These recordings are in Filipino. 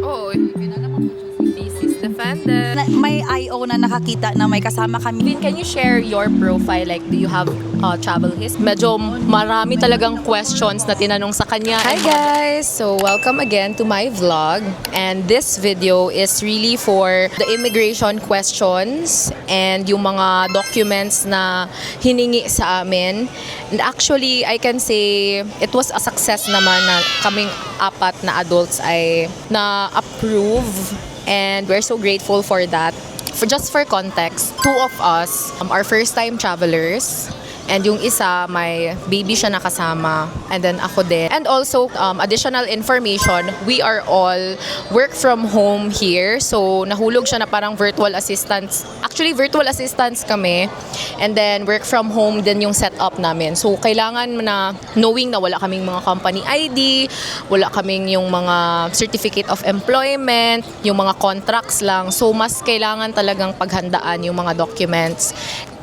Oo, thesis defended. May IO na nakakita na may kasama kami. Can you share your profile? Like, do you have travel history? Medyo marami talagang questions na tinanong sa kanya. Hi guys! So, welcome again to my vlog. And this video is really for the immigration questions and yung mga documents na hiningi sa amin. And actually, I can say it was a success naman na kaming apat na adults ay na-approve. And we're so grateful for that. For context, two of us are first-time travelers. And yung isa, may baby siya nakasama. And then ako din. And also, additional information, we are all work from home here. So, nahulog siya na parang virtual assistants. Actually, virtual assistants kami. And then, work from home din yung setup namin. So, kailangan na, knowing na wala kaming mga company ID, wala kaming yung mga certificate of employment, yung mga contracts lang. So, mas kailangan talagang paghandaan yung mga documents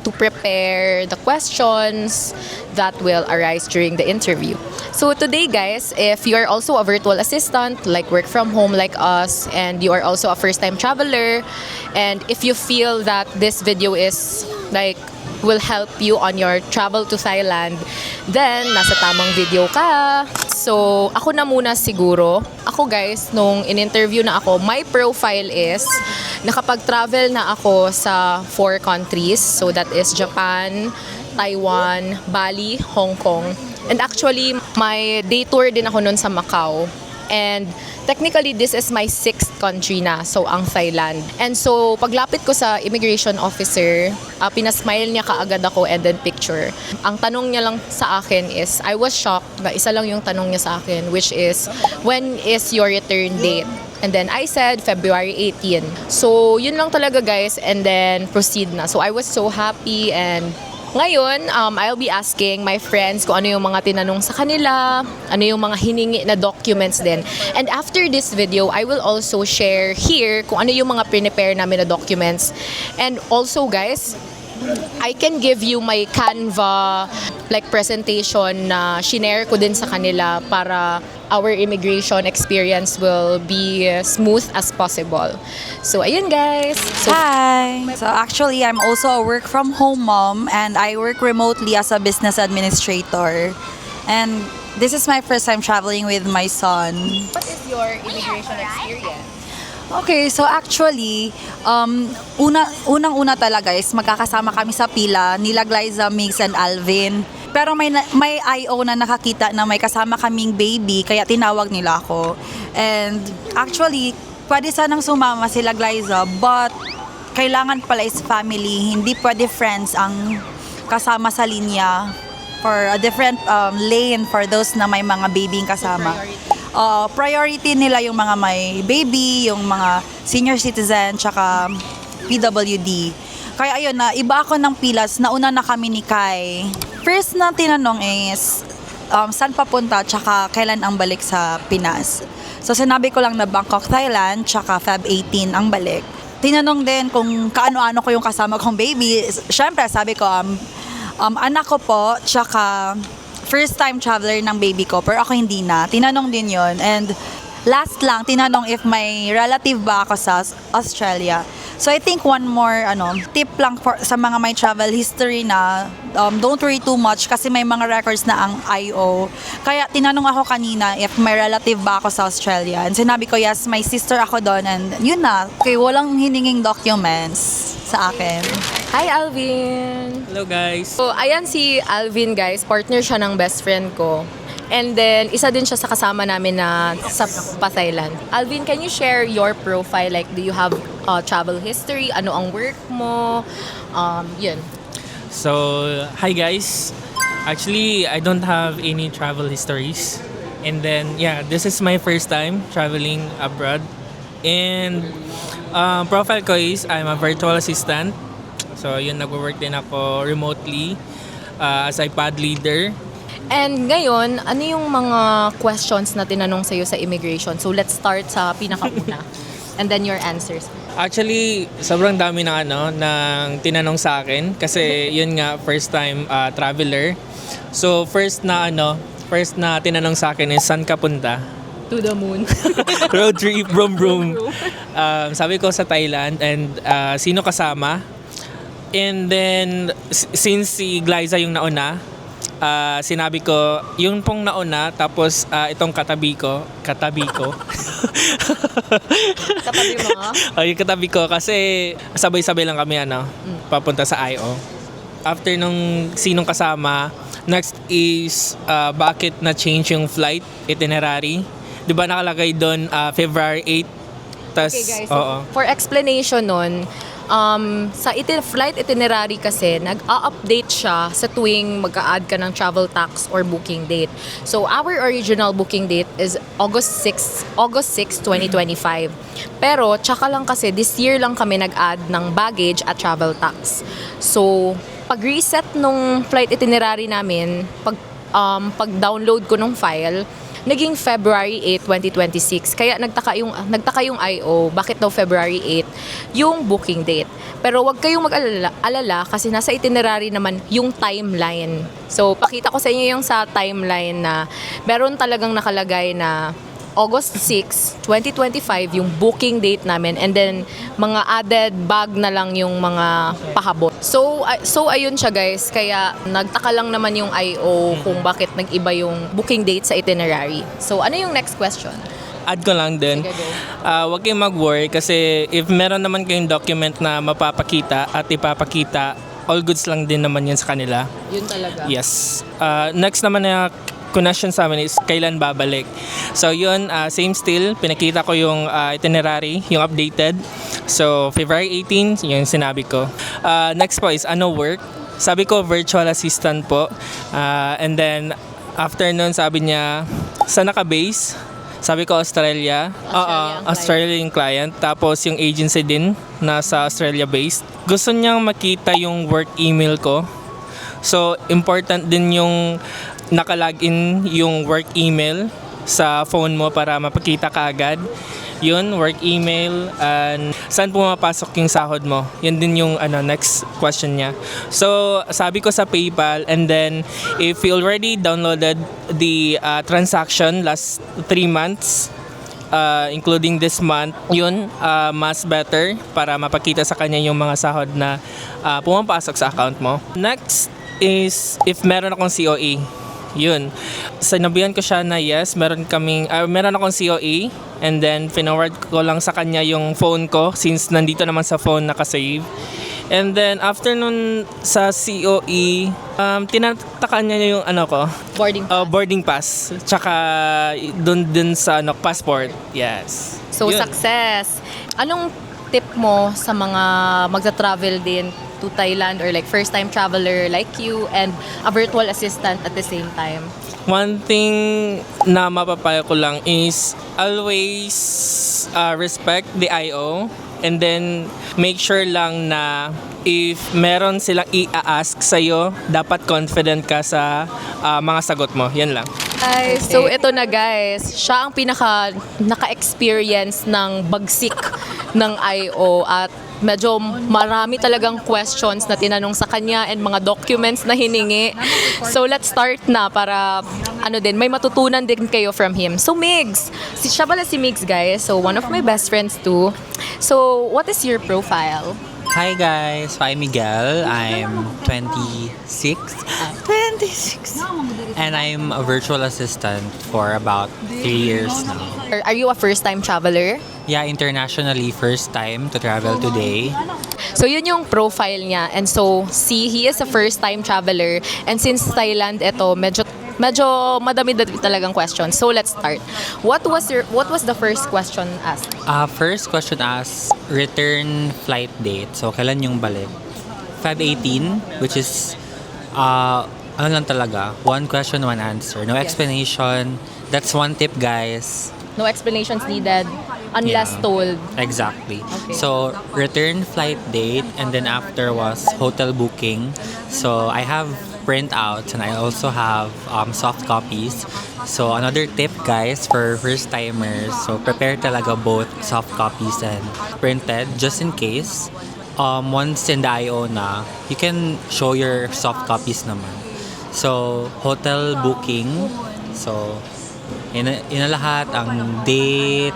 to prepare the questions that will arise during the interview. So today guys, if you are also a virtual assistant, like work from home like us, and you are also a first-time traveler, and if you feel that this video is like will help you on your travel to Thailand, then nasa tamang video ka. So, ako na muna siguro. Ako guys, nung in-interview na ako, my profile is nakapag-travel na ako sa 4 countries. So, that is Japan, Taiwan, Bali, Hong Kong. And actually, my day tour din ako nun sa Macau. And technically, this is my 6th country na, so ang Thailand. And so, paglapit ko sa immigration officer, pinasmile niya kaagad ako and then picture. Ang tanong niya lang sa akin is, I was shocked na isa lang yung tanong niya sa akin, which is, when is your return date? And then I said, February 18. So, yun lang talaga guys, and then proceed na. So, I was so happy and ngayon, I'll be asking my friends kung ano yung mga tinanong sa kanila, ano yung mga hiningi na documents din. And after this video, I will also share here kung ano yung mga prepare namin na documents. And also guys, I can give you my Canva like presentation na shinare ko din sa kanila para our immigration experience will be smooth as possible. So ayun guys. So, Hi! So actually, I'm also a work from home mom and I work remotely as a business administrator. And this is my first time traveling with my son. what is your immigration experience? Okay, so actually, unang-una talaga is magkakasama kami sa pila, nila Glyza, Migs, and Alvin. Pero may IO na nakakita na may kasama kaming baby, kaya tinawag nila ako. And actually, pwede sanang sumama sila Glyza, but kailangan pala is family, hindi pwede friends ang kasama sa linya for a different lane for those na may mga babying kasama. Priority nila yung mga may baby, yung mga senior citizen, tsaka PWD. Kaya ayun na, iba ako ng pilas, nauna na kami ni Kai. First na tinanong is, saan papunta, tsaka kailan ang balik sa Pinas. So sinabi ko lang na Bangkok, Thailand, tsaka Feb 18 ang balik. Tinanong din kung kaano-ano ko yung kasama kong baby. Siyempre, sabi ko, anak ko po, tsaka first time traveler ng baby ko, pero ako hindi na. Tinanong din yon. And last lang, tinanong if may relative ba ako sa Australia. So I think one more tip lang sa mga may travel history na don't worry too much kasi may mga records na ang IO. Kaya tinanong ako kanina if may relative ba ako sa Australia. And sinabi ko, yes, my sister ako doon. And yun na. Okay, walang hininging documents sa akin. Hi Alvin! Hello guys! So, ayan si Alvin guys, partner siya ng best friend ko. And then, isa din siya sa kasama namin na sa Thailand. Alvin, can you share your profile? Like, do you have travel history? Ano ang work mo? Yun. So, hi guys! Actually, I don't have any travel histories. And then, yeah, this is my first time traveling abroad. And profile ko is, I'm a virtual assistant. So, yun, nag-work din ako remotely as iPad leader. And ngayon, ano yung mga questions na tinanong sa'yo sa immigration? So, let's start sa pinakauna. And then your answers. Actually, sobrang dami ng tinanong sa akin kasi yun nga first time traveler. So first na tinanong sa akin is saan ka punta? To the moon. Road trip, brum brum. Sabi ko sa Thailand and sino kasama. And then, since si Glyza yung nauna, sinabi ko, yung pong nauna, tapos itong katabi ko. Katabi mo, ha? Yung katabi ko kasi sabay-sabay lang kami papunta sa IO. After nung sinong kasama, next is bakit na-change yung flight itinerary. Di ba nakalagay doon February 8? Tas, Okay guys, oo. so for explanation nun, sa flight itinerary kasi, nag-a-update siya sa tuwing mag-a-add ka ng travel tax or booking date. So, our original booking date is August 6, 2025. Pero, tsaka lang kasi, this year lang kami nag-add ng baggage at travel tax. So, pag-reset nung flight itinerary namin, pag-download ko nung file, naging February 8, 2026. Kaya nagtaka yung IO, bakit daw February 8 yung booking date. Pero wag kayong mag-alala kasi nasa itinerary naman yung timeline. So, pakita ko sa inyo yung sa timeline na meron talagang nakalagay na August 6, 2025 yung booking date namin, and then mga added bag na lang yung mga pahabot. So ayun siya guys, kaya nagtaka lang naman yung IO kung bakit nag-iba yung booking date sa itinerary. So ano yung next question? Add ko lang din. Sige, go. Huwag kayong mag-worry kasi if meron naman kayong document na mapapakita at ipapakita, all goods lang din naman yun sa kanila. Yun talaga. Yes. Next naman na question sa amin is kailan babalik. So yun, same still, pinakita ko yung itinerary, yung updated. So February 18, yung sinabi ko. Next po is ano work? Sabi ko virtual assistant po. And then after nun sabi niya, saan naka-base? Sabi ko Australia. Australian client. Tapos yung agency din, nasa Australia based. Gusto niyang makita yung work email ko. So important din yung nakalagin yung work email sa phone mo para mapakita ka agad. Yun, work email, and saan pumapasok yung sahod mo. Yun din yung next question niya. So, sabi ko sa PayPal, and then if you already downloaded the transaction last 3 months, including this month, yun, mas better para mapakita sa kanya yung mga sahod na pumapasok sa account mo. Next is if meron akong COE. Yun. Sinabihan ko siya na yes, meron akong COE, and then pinoward ko lang sa kanya yung phone ko since nandito naman sa phone nakasave. And then after nun sa COE, tinatakan niya yung Boarding pass. boarding pass. Tsaka dun din sa passport. Yes. So, Yun. success. Anong tip mo sa mga magta-travel din to Thailand or like first-time traveler like you and a virtual assistant at the same time? One thing na mapapayo ko lang is always respect the IO, and then make sure lang na if meron silang i-ask sa'yo, dapat confident ka sa mga sagot mo. Yan lang. Guys, so ito na guys, siya ang naka-experience ng bagsik ng IO at medyo marami talagang questions na tinanong sa kanya and mga documents na hiningi. So let's start na para may matutunan din kayo from him. So Migs, siya pala si Migs guys, so one of my best friends too. So what is your profile? Hi guys, I'm Miguel. I'm 26. And I'm a virtual assistant for about 3 years now. Are you a first-time traveler? Yeah, internationally first time to travel today. So yun yung profile niya, and so he is a first-time traveler, and since Thailand ito medyo madami talagang questions. So let's start. What was the first question asked? First question asked return flight date. So kailan yung balik? Feb 18, which is lang talaga, one question, one answer. No explanation. That's one tip, guys. No explanations needed unless Yeah. told. Exactly. Okay. So, return flight date, and then after was hotel booking. So, I have printouts and I also have soft copies. So, another tip guys for first timers, so prepare talaga both soft copies and printed just in case. Once in the IO na, you can show your soft copies naman. So, hotel booking. So, Lahat, ang date,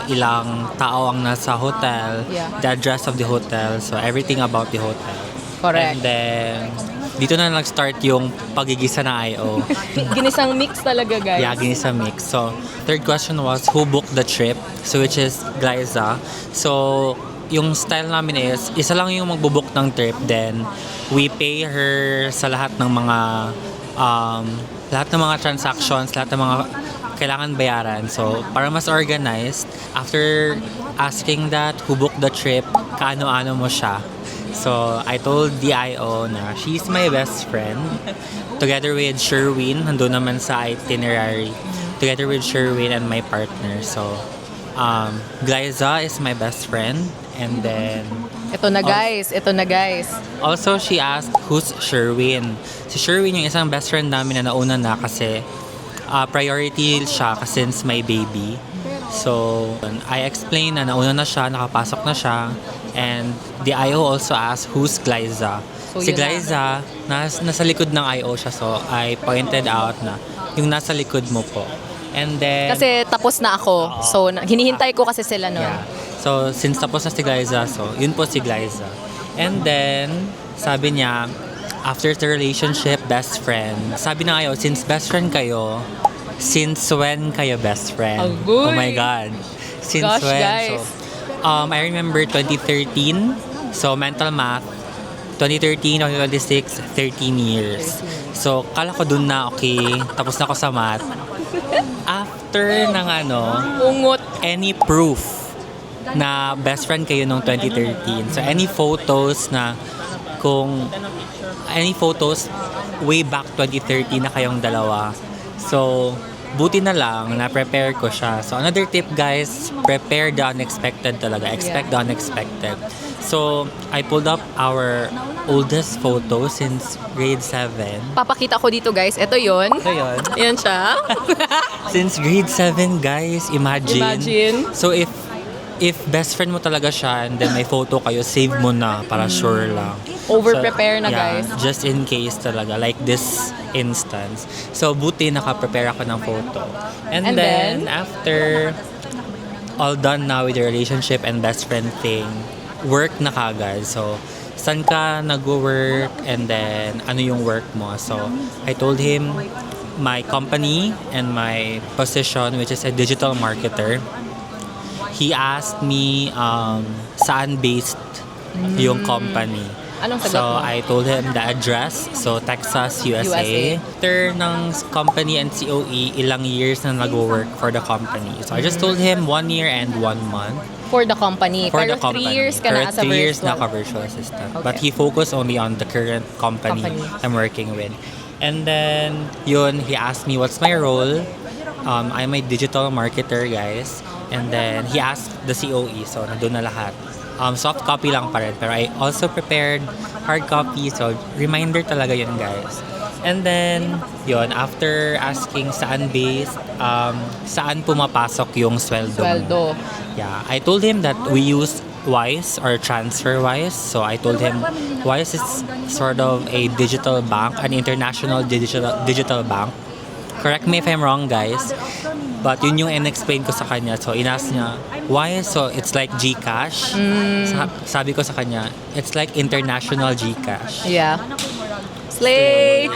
ilang tao ang nasa hotel, Yeah. the address of the hotel, so everything about the hotel. Correct. And then, dito na nag-start yung pagigisa na I.O. Ginisang mix talaga, guys. Yeah, ginisa mix. So, third question was, who booked the trip? So, which is Glyza. So, yung style namin is, isa lang yung magbubook ng trip, then we pay her sa lahat ng mga transactions, lahat ng mga kailangan bayaran. So, para mas organized, after asking that, who booked the trip, kaano-ano mo siya. So, I told DIO na she's my best friend. Together with Sherwin, nandun naman sa itinerary. Together with Sherwin and my partner. So, Glyza is my best friend. And then, Ito na, guys. Ito na, guys. also she asked, who's Sherwin? Si Sherwin yung isang best friend namin na nauna na kasi priority siya since my baby. So, I explained na nauna na siya, nakapasok na siya. And the IO also asked, who's Glyza? So, Si yun na. Glyza, nasa likod ng IO siya. So, I pointed out na yung nasa likod mo po. And then, Kasi tapos na ako. So, hinihintay ko kasi sila nun. yeah. So, since tapos na si Glyza, so, yun po si Glyza. And then, sabi niya, after the relationship, best friend. Sabi na kayo, since best friend kayo, since when kayo best friend? Agoy! Oh my God. Since Gosh, when? guys. So, I remember 2013. So, mental math. 2013, 2026, 13 years. So, kala ko dun na, okay, tapos na ako sa math. After ng Ungot. any proof na best friend kayo nung 2013. So, any photos way back 2013 na kayong dalawa. So, buti na lang na prepare ko siya. So, another tip guys, prepare the unexpected talaga. Expect the unexpected. So, I pulled up our oldest photo since grade 7. Papakita ko dito, guys. Ito yun. So, yun. Yan siya. Since grade 7, guys, imagine. So, if best friend mo talaga siya and then may photo kayo, save mo na para sure lang. Over-prepare na, guys. Just in case talaga, like this instance. So, buti naka-prepare ako ng photo. And then, after all done now with the relationship and best friend thing, work na kagad. So, saan ka nag-work and then ano yung work mo. So, I told him my company and my position, which is a digital marketer. He asked me saan based yung company. Anong sagot So, mo? I told him the address. So, Texas, USA. After ng company and COE, ilang years na nag-work for the company. So, I just told him 1 year and 1 month. For the company. For Pero the company. 3 years ka na as a 3 years na virtual. virtual assistant. Okay. But he focused only on the current company I'm working with. And then, yun, he asked me what's my role. I'm a digital marketer, guys. And then, he asked the COE. So, nandun na lahat. Soft copy lang pa rin. Pero I also prepared hard copy. So, reminder talaga yun, guys. And then, yun, after asking saan based, saan pumapasok yung sweldo mo. Sweldo. Yeah, I told him that we use Wise or TransferWise. So I told him Wise is sort of a digital bank, an international digital bank. Correct me if I'm wrong, guys. But yun yung in-explain ko sa kanya. So inask niya, Wise, so it's like GCash. Sabi ko sa kanya, it's like international GCash. Yeah. Slay!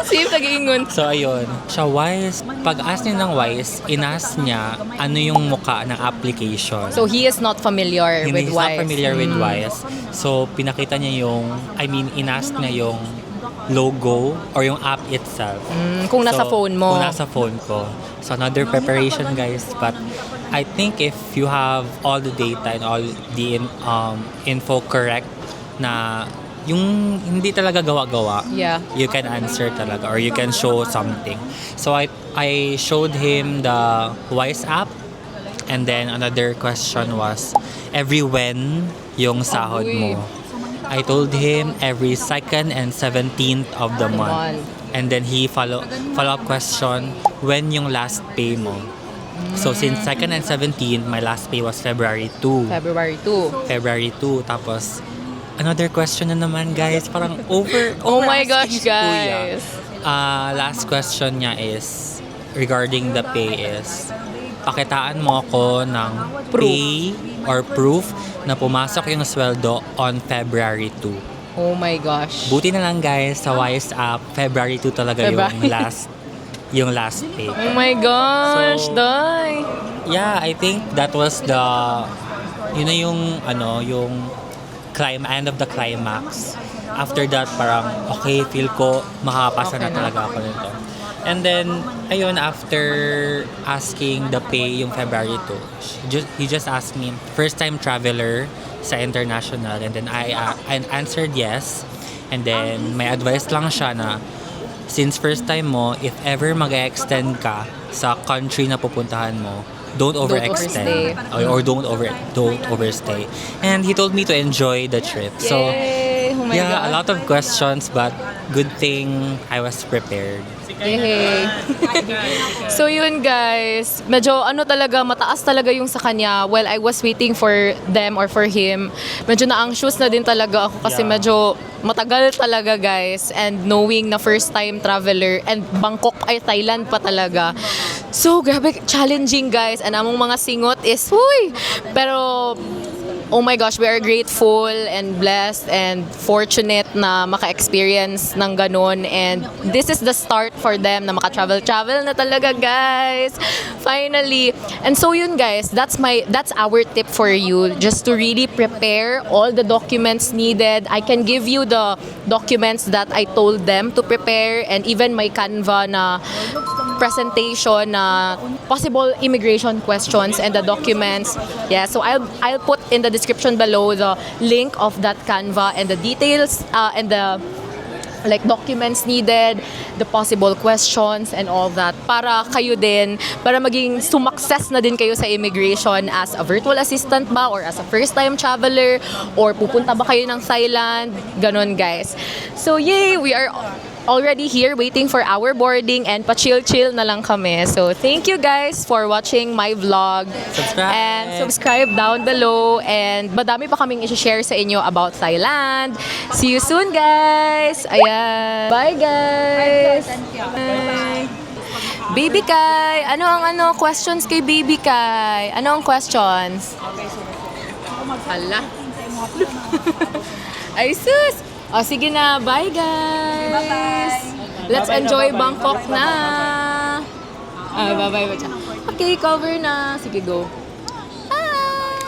Save nag-iingon. So ayun, siya Wise, pag-ask niya ng Wise, inask niya ano yung muka ng application. So, he is not familiar with He's Wise. not familiar with Wise. So, pinakita niya inask niya yung logo or yung app itself. Kung nasa phone mo. Kung nasa phone ko. So, another preparation, guys. But, I think if you have all the data and all the info correct na yung hindi talaga gawa-gawa, Yeah. you can answer talaga or you can show something. So I showed him the Wise app, and then another question was every when yung sahod mo. I told him every 2nd and 17th of the month. And then he follow up question, when yung last pay mo? So since 2nd and 17th, my last pay was February 2. February 2. Tapos another question na naman, guys. Parang over Oh my asking gosh, si Kuya. guys. Last question niya is, regarding the pay is, pakitaan mo ako ng pay or proof na pumasok yung sweldo on February 2. Oh my gosh. Buti na lang guys, sa Wise app, February 2 talaga February. yung last pay. Oh my gosh, So, Day. Yeah, I think that was yun na yung end of the climax. After that, parang, okay, feel ko makakapasa na talaga ako nito. And then, ayun, after asking the pay yung February 2, he just asked me, first time traveler sa international, and then I answered yes. And then, may advice lang siya na, since first time mo, if ever mag-extend ka sa country na pupuntahan mo, don't overextend or don't overstay. And he told me to enjoy the trip. So Yay! Oh my yeah, a God. lot of questions, but good thing I was prepared. Yay. So yun guys, medyo talaga, mataas talaga yung sa kanya. While I was waiting for them or for him, medyo na-anxious na din talaga ako kasi Yeah. medyo matagal talaga guys. And knowing na first time traveler and Bangkok ay Thailand pa talaga. So grabe, challenging guys. And among mga singot is, huy! Pero oh my gosh, we are grateful and blessed and fortunate na maka-experience ng ganun. And this is the start for them na maka-travel na talaga, guys. Finally. And so yun, guys, that's our tip for you. Just to really prepare all the documents needed. I can give you the documents that I told them to prepare and even my Canva na presentation na possible immigration questions and the documents. Yeah, so I'll put in the description below the link of that Canva and the details and the documents needed, the possible questions and all that para kayo din, para maging sumakses na din kayo sa immigration as a virtual assistant ba or as a first time traveler or pupunta ba kayo ng Thailand, ganon guys. So yay, we are already here waiting for our boarding and pa-chill-chill na lang kami. So thank you guys for watching my vlog. Subscribe! And subscribe down below. And madami pa kaming i-share sa inyo about Thailand. See you soon guys! Ayan! Bye guys! Bye! Baby Kai! Ano ang questions kay Baby Kai? Ano ang questions? Hala! Ay sus! O, sige na. Bye, guys. Bye-bye. Let's enjoy Bangkok na. Bye-bye. Okay, cover na. Sige, go. Bye!